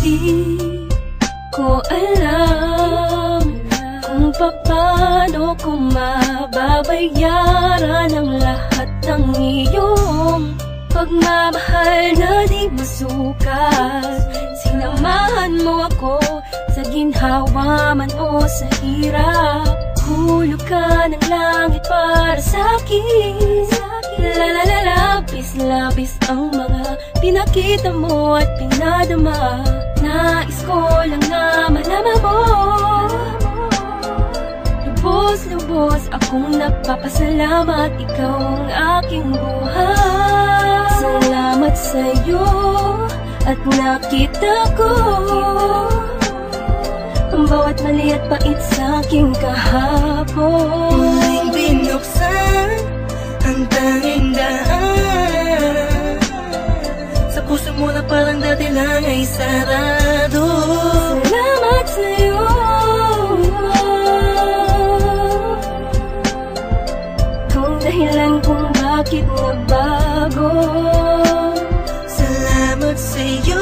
Di ko alam kung paano ko mababayaran ang lahat ng iyong pagmamahal na di masukat. Sinamahan mo ako sa ginhawa man o sa hirap. Hulog ka ng langit para sa'kin. Labis ang mga pinakita mo at pinadama. Nais ko lang na malaman mo. Lubos akong nagpapasalamat, ikaw ang aking buhay. Salamat sa'yo at nakita ko ang bawat mali at pait sa'king kahapon. Muling binuksan ang tanging daan sa puso mo na parang dati lang ay sarado. Salamat sa'yo kung dahilan kung bakit nabago. Salamat sa'yo,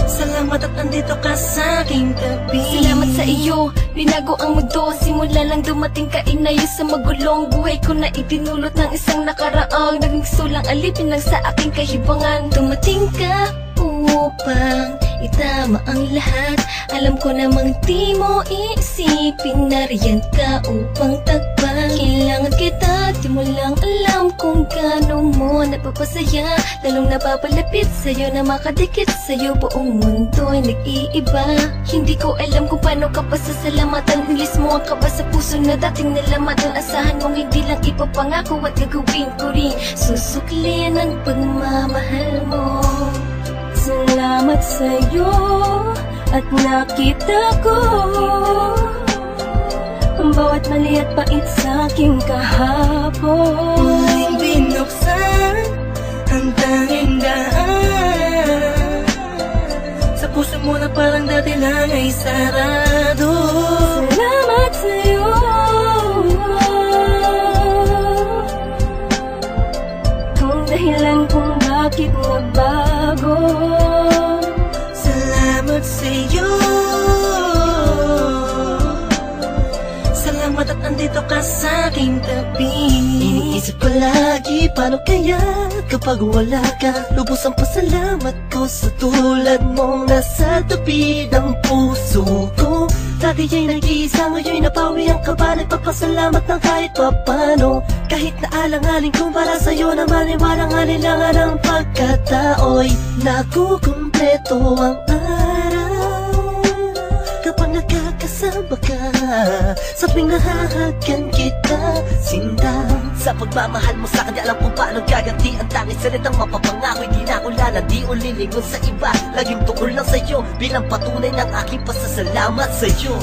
salamat at andito ka sa aking tabi. Salamat sa iyo, binago ang mundo. Simula lang dumating ka, inayos sa magulong buhay ko na itinulot ng isang nakaraang naging sulang alipin lang sa aking kahibangan. Dumating ka upang itama ang lahat. Alam ko namang di mo iisipin, nariyan ka upang tagpan. Kailangan kita, di mo lang alam kung gaano mo napapasaya. Lalong napapalapit sa'yo na makadikit sa'yo, buong mundo'y nag-iiba. Hindi ko alam kung paano ka pasasalamatan. Nilis mo ang kaba sa puso na dating nalamatan. Asahan mong hindi lang ipapangako at gagawin ko rin. Susuklian ang pagmamahal mo. Salamat sa'yo at nakita ko ang bawat mali at pait sa'king kahapon. Muling binuksan ang tanging daan sa puso mo na parang dati lang ay sarado. Salamat sa'yo kung dahilan kung bakit nabago. Salamat sa'yo, salamat at andito ka sa aking tabi. Iniisip ko lagi, paano kaya kapag wala ka? Lubos ang pasalamat ko sa tulad mong nasa tabi ng puso ko. Dati ay nag-iisa, ngayon'y napawi ang kaba. Nagpapasalamat ng kahit papano. Kahit na alang-aling kung para sa'yo naman ay walang alinlangan ang pagkatao'y nakukumpleto ang araw kapag nakakasama ka. Sa tuwing nahahagan kita, sinta sa pagmamahal mo sa'kin, di alam kung paano gaganti ang tanging salitang mapapangako. Di na ako lalandi o lilingon sa iba, laging tukol lang sa'yo bilang patunay ng aking pasasalamat sa'yo.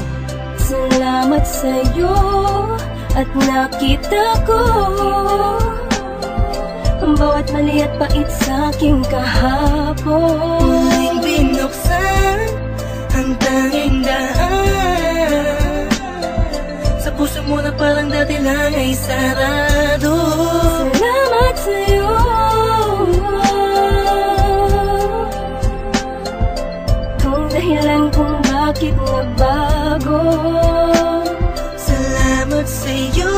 Salamat sa'yo at nakita ko ang bawat mali at pait sa'king kahapon. Muling binuksan ang tanging daan sa puso mo na parang dati lang ay sarado. Salamat sa'yo kung dahilan kung bakit nabago. Salamat sa'yo,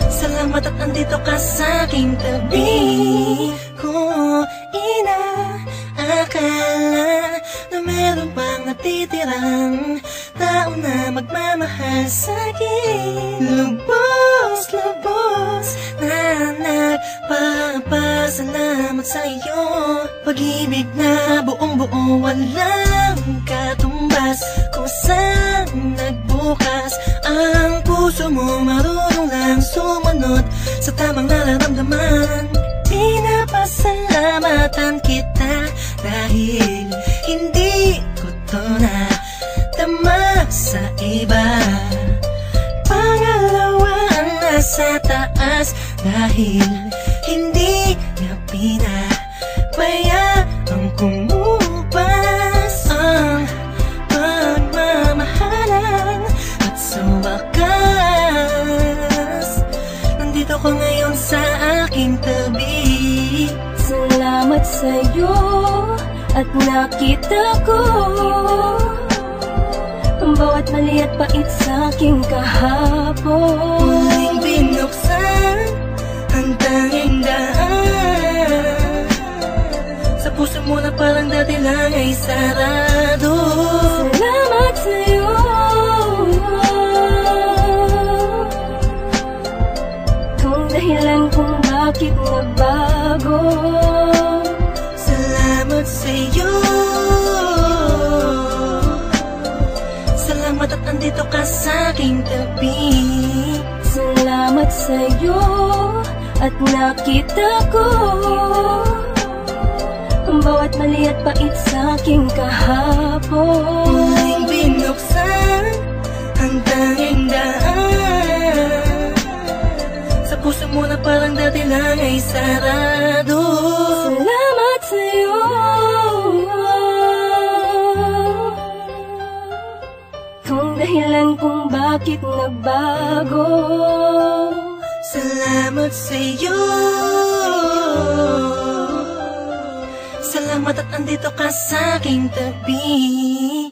salamat at andito ka sa aking tabi. Kung inaakala na meron pang natitirang tao na magmamahal sa'kin, lubos na nagpapasalamat sa'yo. Pag-ibig na buong-buo, walang katumbas. Kung saan nagbukas ang puso mo, marunong lang sumunod sa tamang nararamdaman. Pinapasalamatan kita dahil hindi ko to nadama sa iba. Pangalawa ang nasa taas dahil hindi niya pinabayaan kumupas ang pagmamahalan. At sa wakas, nandito ko ngayon sa aking tabi. sa'yo at nakita ko ang bawat mali at pait sa'king kahapon. Muling binuksan ang tanging daan sa puso mo na parang dati lang ay sarado. Salamat sa'yo, kung dahilan kung bakit nagbago. Salamat sa'yo, salamat at andito ka sa'king tabi. Salamat sa'yo at nakita ko ang bawat mali at pait sa'king kahapon. Muling binuksan ang tanging daan sa puso mo na parang dati lang ay sarado. Salamat sa'yo, kung dahilan kung bakit nagbago. Salamat sa'yo, salamat at andito ka sa'king tabi.